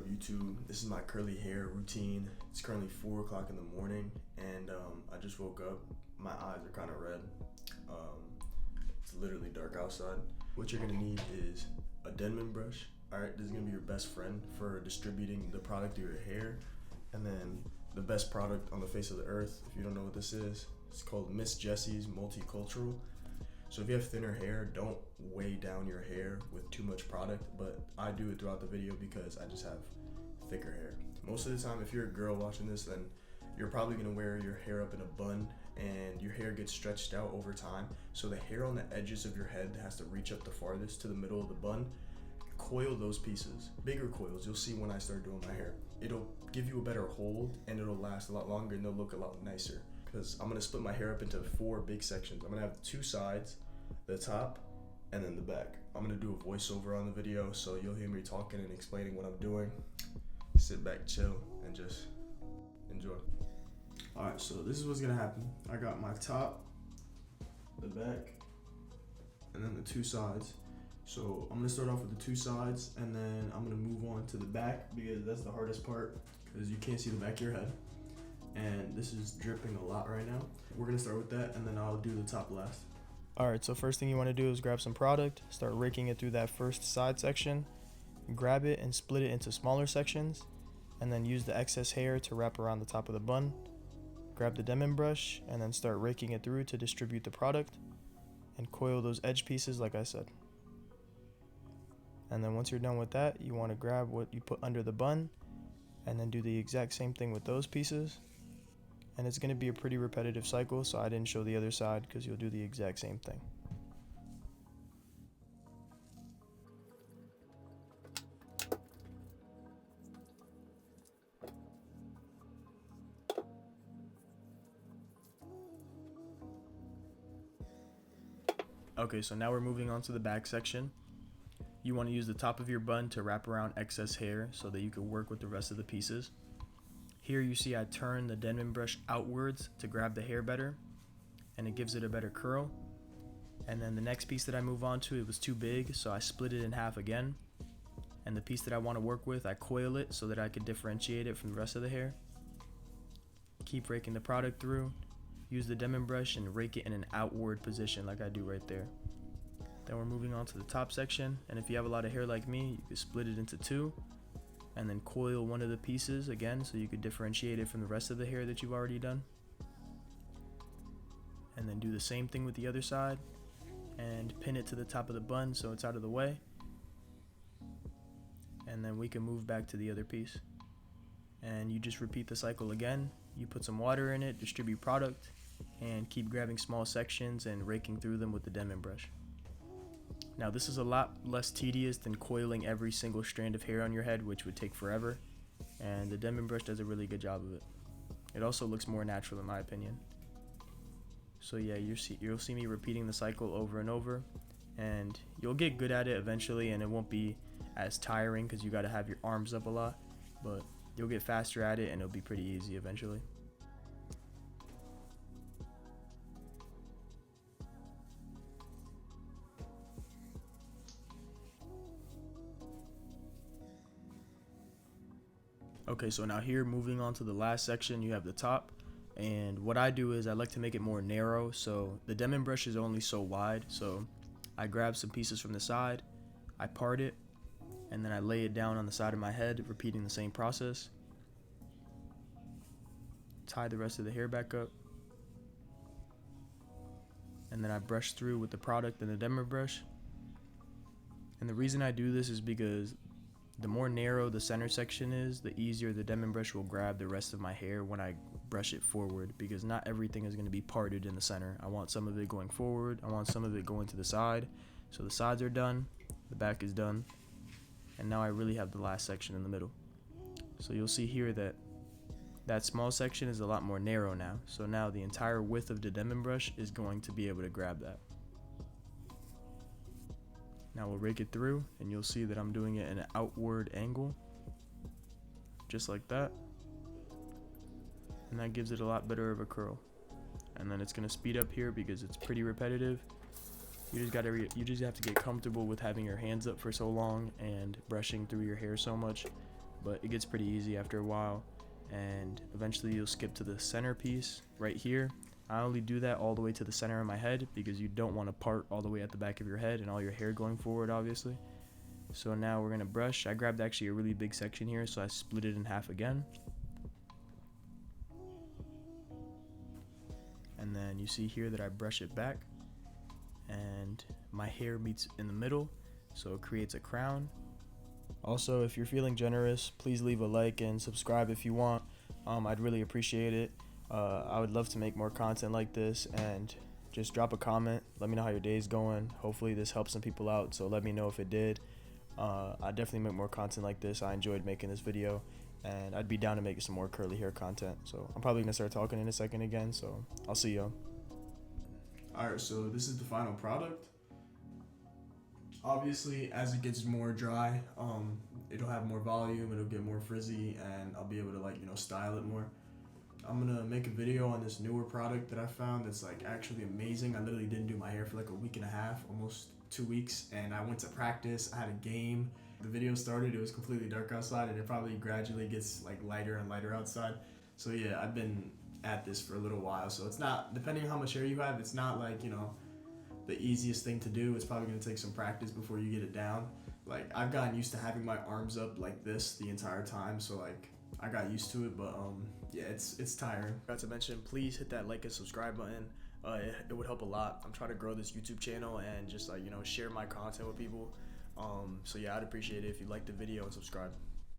up, YouTube? This is my curly hair routine. It's currently 4 o'clock in the morning, and I just woke up. My eyes are kind of red. It's literally dark outside. What you're gonna need is a Denman brush. Alright, this is gonna be your best friend for distributing the product through your hair. And then the best product on the face of the earth, if you don't know what this is, it's called Miss Jessie's Multicultural. So if you have thinner hair, don't weigh down your hair with too much product, but I do it throughout the video because I just have thicker hair. Most of the time, if you're a girl watching this, then you're probably gonna wear your hair up in a bun and your hair gets stretched out over time. So the hair on the edges of your head has to reach up the farthest to the middle of the bun. Coil those pieces, bigger coils. You'll see when I start doing my hair. It'll give you a better hold and it'll last a lot longer and they'll look a lot nicer. Because I'm gonna split my hair up into 4 big sections. I'm gonna have 2 sides, the top, and then the back. I'm gonna do a voiceover on the video, so you'll hear me talking and explaining what I'm doing. Sit back, chill, and just enjoy. Alright, so this is what's gonna happen. I got my top, the back, and then the 2 sides. So I'm gonna start off with the 2 sides, and then I'm gonna move on to the back because that's the hardest part, because you can't see the back of your head. And this is dripping a lot right now. We're gonna start with that and then I'll do the top last. Alright, so first thing you want to do is grab some product, start raking it through that first side section, grab it and split it into smaller sections, and then use the excess hair to wrap around the top of the bun. Grab the Denman brush and then start raking it through to distribute the product, and coil those edge pieces like I said. And then once you're done with that, you want to grab what you put under the bun and then do the exact same thing with those pieces. And it's going to be a pretty repetitive cycle, so I didn't show the other side because you'll do the exact same thing. Okay, so now we're moving on to the back section. You want to use the top of your bun to wrap around excess hair so that you can work with the rest of the pieces. Here you see I turn the Denman brush outwards to grab the hair better, and it gives it a better curl. And then the next piece that I move on to, it was too big, so I split it in half again. And the piece that I want to work with, I coil it so that I can differentiate it from the rest of the hair. Keep raking the product through. Use the Denman brush and rake it in an outward position like I do right there. Then we're moving on to the top section, and if you have a lot of hair like me, you can split it into 2. And then coil one of the pieces again so you could differentiate it from the rest of the hair that you've already done. And then do the same thing with the other side and pin it to the top of the bun so it's out of the way. And then we can move back to the other piece. And you just repeat the cycle again. You put some water in it, distribute product, and keep grabbing small sections and raking through them with the Denman brush. Now this is a lot less tedious than coiling every single strand of hair on your head, which would take forever, and the Denman brush does a really good job of it. It also looks more natural in my opinion. So yeah, you'll see me repeating the cycle over and over, and you'll get good at it eventually, and it won't be as tiring because you got to have your arms up a lot, but you'll get faster at it and it'll be pretty easy eventually. Okay, so now here, moving on to the last section, you have the top. And what I do is I like to make it more narrow. So the Denman brush is only so wide. So I grab some pieces from the side, I part it, and then I lay it down on the side of my head, repeating the same process. Tie the rest of the hair back up. And then I brush through with the product and the Denman brush. And the reason I do this is because the more narrow the center section is, the easier the Denman brush will grab the rest of my hair when I brush it forward, because not everything is going to be parted in the center. I want some of it going forward, I want some of it going to the side. So the sides are done, the back is done, and now I really have the last section in the middle. So you'll see here that that small section is a lot more narrow now. So now the entire width of the Denman brush is going to be able to grab that. Now we'll rake it through, and you'll see that I'm doing it in an outward angle, just like that. And that gives it a lot better of a curl. And then it's gonna speed up here because it's pretty repetitive. You just have to get comfortable with having your hands up for so long and brushing through your hair so much but it gets pretty easy after a while, and eventually you'll skip to the center piece right here. I only do that all the way to the center of my head because you don't want to part all the way at the back of your head and all your hair going forward, obviously. So now we're gonna brush. I grabbed actually a really big section here, so I split it in half again. And then you see here that I brush it back and my hair meets in the middle, so it creates a crown. Also, if you're feeling generous, please leave a like and subscribe if you want. I'd really appreciate it. I would love to make more content like this, and just drop a comment. Let me know how your day's going. Hopefully this helps some people out, so let me know if it did. I definitely make more content like this. I enjoyed making this video, and I'd be down to make some more curly hair content. So I'm probably gonna start talking in a second again, so I'll see y'all. Alright, so this is the final product. Obviously, as it gets more dry, it'll have more volume, it'll get more frizzy, and I'll be able to style it more. I'm gonna make a video on this newer product that I found that's actually amazing. I literally didn't do my hair for a week and a half, almost 2 weeks, and I went to practice. I had a game. The video started, it was completely dark outside, and it probably gradually gets lighter and lighter outside. So yeah, I've been at this for a little while, so it's not, depending on how much hair you have, it's not the easiest thing to do. It's probably gonna take some practice before you get it down. I've gotten used to having my arms up like this the entire time, so I got used to it, but yeah, it's tiring. Forgot to mention, please hit that like and subscribe button. It would help a lot. I'm trying to grow this YouTube channel and just share my content with people. So yeah, I'd appreciate it if you like the video and subscribe.